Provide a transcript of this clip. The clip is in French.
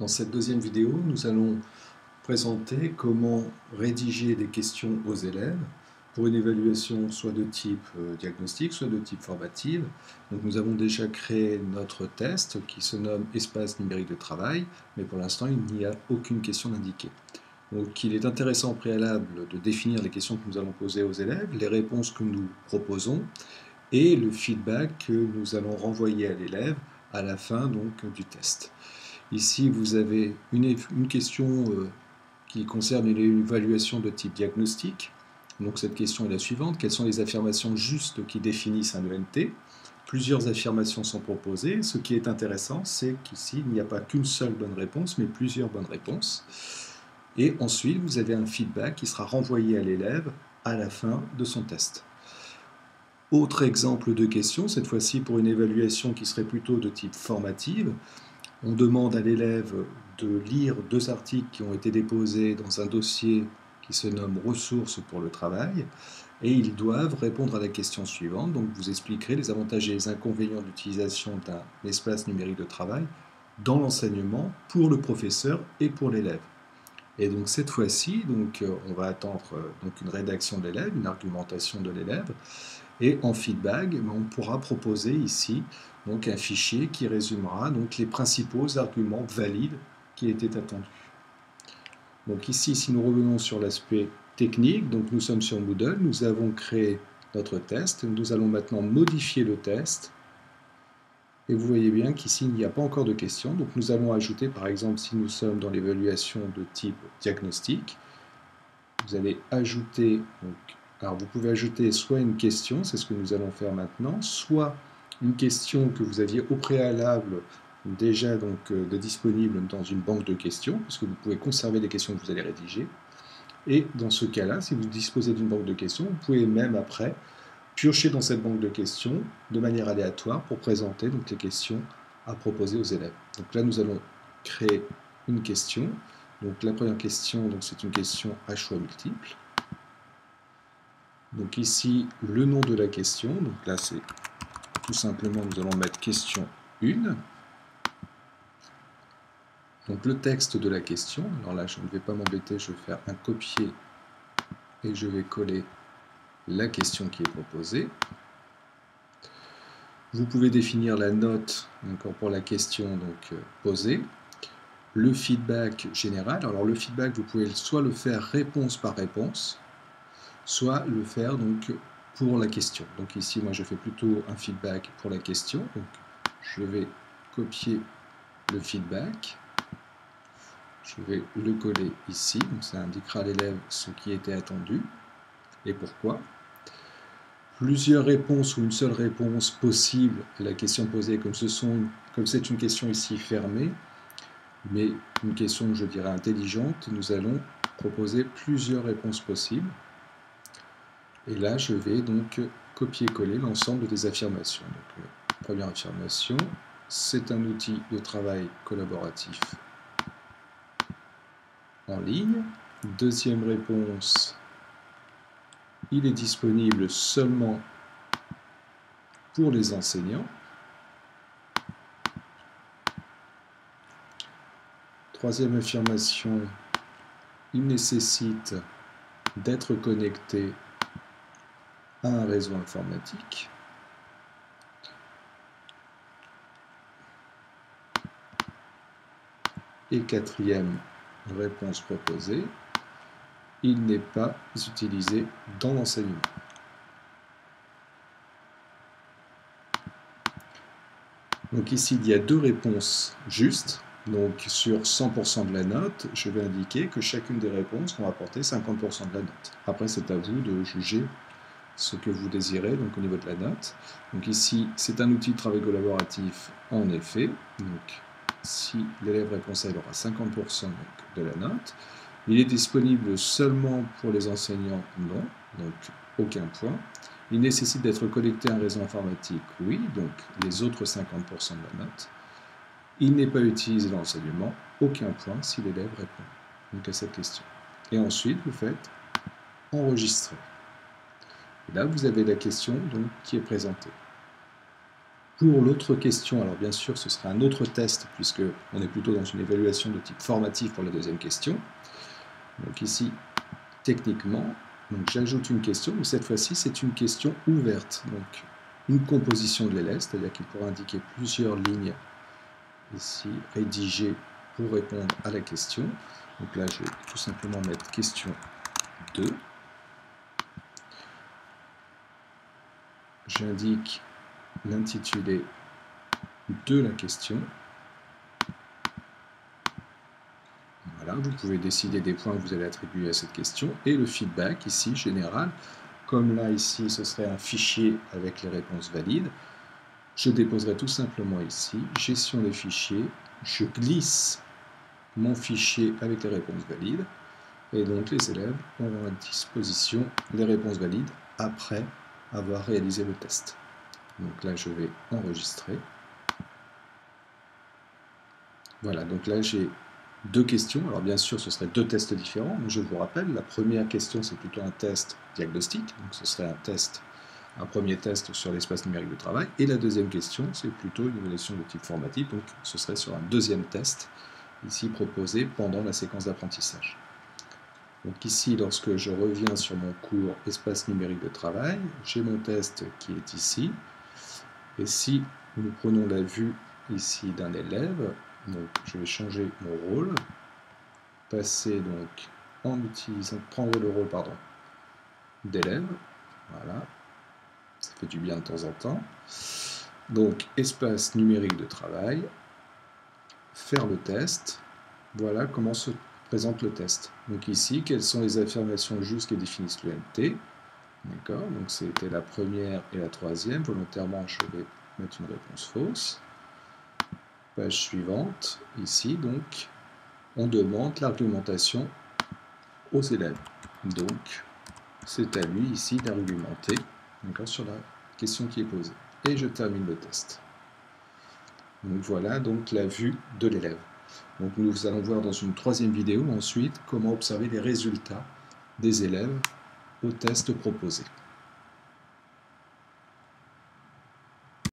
Dans cette deuxième vidéo, nous allons présenter comment rédiger des questions aux élèves pour une évaluation soit de type diagnostic, soit de type formative. Donc nous avons déjà créé notre test qui se nomme espace numérique de travail, mais pour l'instant il n'y a aucune question indiquée. Donc il est intéressant au préalable de définir les questions que nous allons poser aux élèves, les réponses que nous proposons et le feedback que nous allons renvoyer à l'élève à la fin donc, du test. Ici, vous avez une question qui concerne une évaluation de type diagnostic. Donc cette question est la suivante. Quelles sont les affirmations justes qui définissent un ENT? Plusieurs affirmations sont proposées. Ce qui est intéressant, c'est qu'ici, il n'y a pas qu'une seule bonne réponse, mais plusieurs bonnes réponses. Et ensuite, vous avez un feedback qui sera renvoyé à l'élève à la fin de son test. Autre exemple de question, cette fois-ci pour une évaluation qui serait plutôt de type formative. On demande à l'élève de lire 2 articles qui ont été déposés dans un dossier qui se nomme « Ressources pour le travail » et ils doivent répondre à la question suivante. Donc vous expliquerez les avantages et les inconvénients d'utilisation d'un espace numérique de travail dans l'enseignement pour le professeur et pour l'élève. Et donc cette fois-ci, on va attendre une rédaction de l'élève, une argumentation de l'élève, et en feedback, on pourra proposer ici un fichier qui résumera les principaux arguments valides qui étaient attendus. Donc ici, si nous revenons sur l'aspect technique, nous sommes sur Moodle, nous avons créé notre test, nous allons maintenant modifier le test. Et vous voyez bien qu'ici, il n'y a pas encore de questions. Donc nous allons ajouter, par exemple, si nous sommes dans l'évaluation de type diagnostic, vous allez ajouter, alors vous pouvez ajouter soit une question, c'est ce que nous allons faire maintenant, soit une question que vous aviez au préalable déjà de disponible dans une banque de questions, puisque vous pouvez conserver les questions que vous allez rédiger. Et dans ce cas-là, si vous disposez d'une banque de questions, vous pouvez même après piocher dans cette banque de questions de manière aléatoire pour présenter les questions à proposer aux élèves. Donc là, nous allons créer une question. Donc la première question, c'est une question à choix multiple. Donc ici, le nom de la question. Donc là, c'est tout simplement, nous allons mettre question 1. Donc le texte de la question. Alors là, je ne vais pas m'embêter, je vais faire un copier et je vais coller la question qui est proposée. Vous pouvez définir la note pour la question posée. Le feedback général. Alors le feedback, vous pouvez soit le faire réponse par réponse, soit le faire pour la question. Donc ici, moi je fais plutôt un feedback pour la question. Donc je vais copier le feedback. Je vais le coller ici. Donc ça indiquera à l'élève ce qui était attendu et pourquoi. Plusieurs réponses ou une seule réponse possible à la question posée, comme c'est une question ici fermée, mais une question, je dirais, intelligente, nous allons proposer plusieurs réponses possibles. Et là, je vais copier-coller l'ensemble des affirmations. Donc, première affirmation, c'est un outil de travail collaboratif en ligne. Deuxième réponse, il est disponible seulement pour les enseignants. Troisième affirmation, il nécessite d'être connecté à un réseau informatique. Et quatrième réponse proposée, il n'est pas utilisé dans l'enseignement. Donc ici, il y a 2 réponses justes. Donc sur 100% de la note, je vais indiquer que chacune des réponses vont apporter 50% de la note. Après, c'est à vous de juger ce que vous désirez au niveau de la note. Donc ici, c'est un outil de travail collaboratif en effet. Donc si l'élève répond ça, il aura 50% de la note. Il est disponible seulement pour les enseignants, non, donc aucun point. Il nécessite d'être connecté à un réseau informatique, oui, donc les autres 50% de la note. Il n'est pas utilisé dans l'enseignement, aucun point si l'élève répond à cette question. Et ensuite, vous faites enregistrer. Et là, vous avez la question qui est présentée. Pour l'autre question, alors bien sûr, ce sera un autre test, puisqu'on est plutôt dans une évaluation de type formatif pour la deuxième question. Donc ici, techniquement, j'ajoute une question, mais cette fois-ci, c'est une question ouverte. Donc, une composition de l'élève, c'est-à-dire qu'il pourra indiquer plusieurs lignes, ici, rédigées pour répondre à la question. Donc là, je vais tout simplement mettre question 2. J'indique l'intitulé de la question. Voilà, vous pouvez décider des points que vous allez attribuer à cette question et le feedback ici général. Comme là ici ce serait un fichier avec les réponses valides, je déposerai tout simplement ici gestion des fichiers, je glisse mon fichier avec les réponses valides et donc les élèves auront à disposition les réponses valides après avoir réalisé le test. Donc là je vais enregistrer. Voilà, donc là j'ai deux questions. Alors bien sûr, ce seraient deux tests différents, mais je vous rappelle, la première question, c'est plutôt un test diagnostique, donc ce serait un premier test sur l'espace numérique de travail, et la deuxième question, c'est plutôt une évaluation de type formatif, donc ce serait sur un deuxième test, ici proposé pendant la séquence d'apprentissage. Donc ici, lorsque je reviens sur mon cours espace numérique de travail, j'ai mon test qui est ici, et si nous prenons la vue ici d'un élève, donc je vais changer mon rôle, passer donc en utilisant, prendre le rôle d'élève, voilà, ça fait du bien de temps en temps. Donc espace numérique de travail, faire le test, voilà comment se présente le test. Donc ici, quelles sont les affirmations justes qui définissent l'UMT, d'accord, donc c'était la première et la troisième, volontairement je vais mettre une réponse fausse. Page suivante, ici donc, on demande l'argumentation aux élèves. Donc, c'est à lui ici d'argumenter sur la question qui est posée. Et je termine le test. Donc voilà donc la vue de l'élève. Donc nous allons voir dans une troisième vidéo ensuite comment observer les résultats des élèves au test proposé.